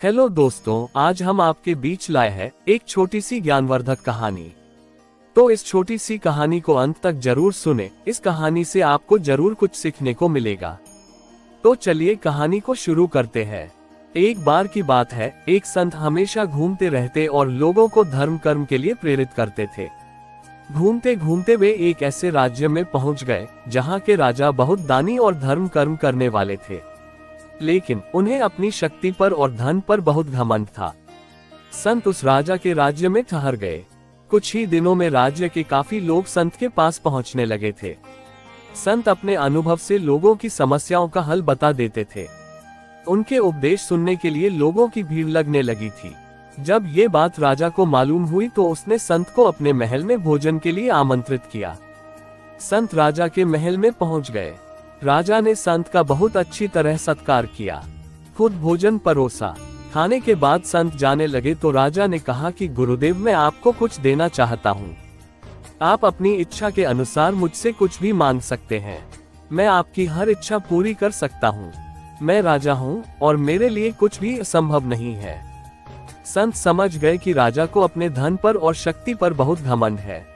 Hello दोस्तों, आज हम आपके बीच लाए हैं एक छोटी सी ज्ञानवर्धक कहानी। तो इस छोटी सी कहानी को अंत तक जरूर सुने। इस कहानी से आपको जरूर कुछ सीखने को मिलेगा। तो चलिए कहानी को शुरू करते हैं। एक बार की बात है, एक संत हमेशा घूमते रहते और लोगों को धर्म कर्म के लिए प्रेरित करते थे। घूमते घूमते वे एक ऐसे राज्य में पहुंच गए जहां के राजा बहुत दानी और धर्म कर्म करने वाले थे, लेकिन उन्हें अपनी शक्ति पर और धन पर बहुत घमंड था। संत उस राजा के राज्य में ठहर गए। कुछ ही दिनों में राज्य के काफी लोग संत के पास पहुंचने लगे थे। संत अपने अनुभव से लोगों की समस्याओं का हल बता देते थे। उनके उपदेश सुनने के लिए लोगों की भीड़ लगने लगी थी। जब ये बात राजा को मालूम हुई तो उसने संत को अपने महल में भोजन के लिए आमंत्रित किया। संत राजा के महल में पहुंच गए। राजा ने संत का बहुत अच्छी तरह सत्कार किया, खुद भोजन परोसा। खाने के बाद संत जाने लगे तो राजा ने कहा कि गुरुदेव, मैं आपको कुछ देना चाहता हूँ। आप अपनी इच्छा के अनुसार मुझसे कुछ भी मांग सकते हैं। मैं आपकी हर इच्छा पूरी कर सकता हूँ। मैं राजा हूँ और मेरे लिए कुछ भी असंभव नहीं है। संत समझ गए कि राजा को अपने धन पर और शक्ति पर बहुत घमंड है।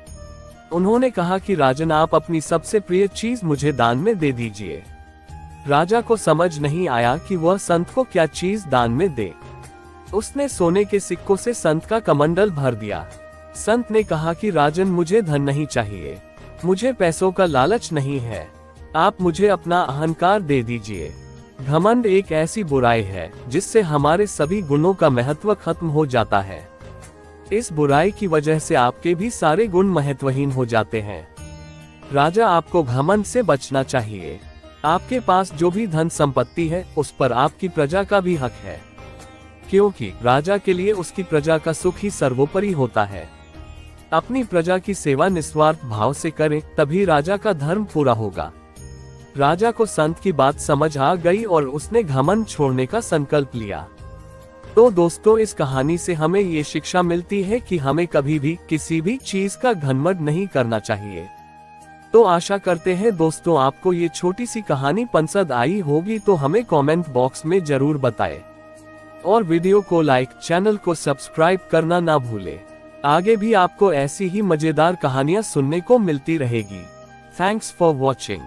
उन्होंने कहा कि राजन, आप अपनी सबसे प्रिय चीज मुझे दान में दे दीजिए। राजा को समझ नहीं आया कि वह संत को क्या चीज दान में दे। उसने सोने के सिक्कों से संत का कमंडल भर दिया। संत ने कहा कि राजन, मुझे धन नहीं चाहिए, मुझे पैसों का लालच नहीं है। आप मुझे अपना अहंकार दे दीजिए। घमंड एक ऐसी बुराई है जिससे हमारे सभी गुणों का महत्व खत्म हो जाता है। इस बुराई की वजह से आपके भी सारे गुण महत्वहीन हो जाते हैं। राजा, आपको घमंड से बचना चाहिए। आपके पास जो भी धन संपत्ति है उस पर आपकी प्रजा का भी हक है, क्योंकि राजा के लिए उसकी प्रजा का सुख ही सर्वोपरि होता है। अपनी प्रजा की सेवा निस्वार्थ भाव से करें, तभी राजा का धर्म पूरा होगा। राजा को संत की बात समझ आ गई और उसने घमंड छोड़ने का संकल्प लिया। तो दोस्तों, इस कहानी से हमें ये शिक्षा मिलती है कि हमें कभी भी किसी भी चीज का घमंड नहीं करना चाहिए। तो आशा करते हैं दोस्तों आपको ये छोटी सी कहानी पसंद आई होगी। तो हमें कमेंट बॉक्स में जरूर बताएं और वीडियो को लाइक, चैनल को सब्सक्राइब करना ना भूलें। आगे भी आपको ऐसी ही मजेदार कहानियां सुनने को मिलती रहेगी। Thanks for watching.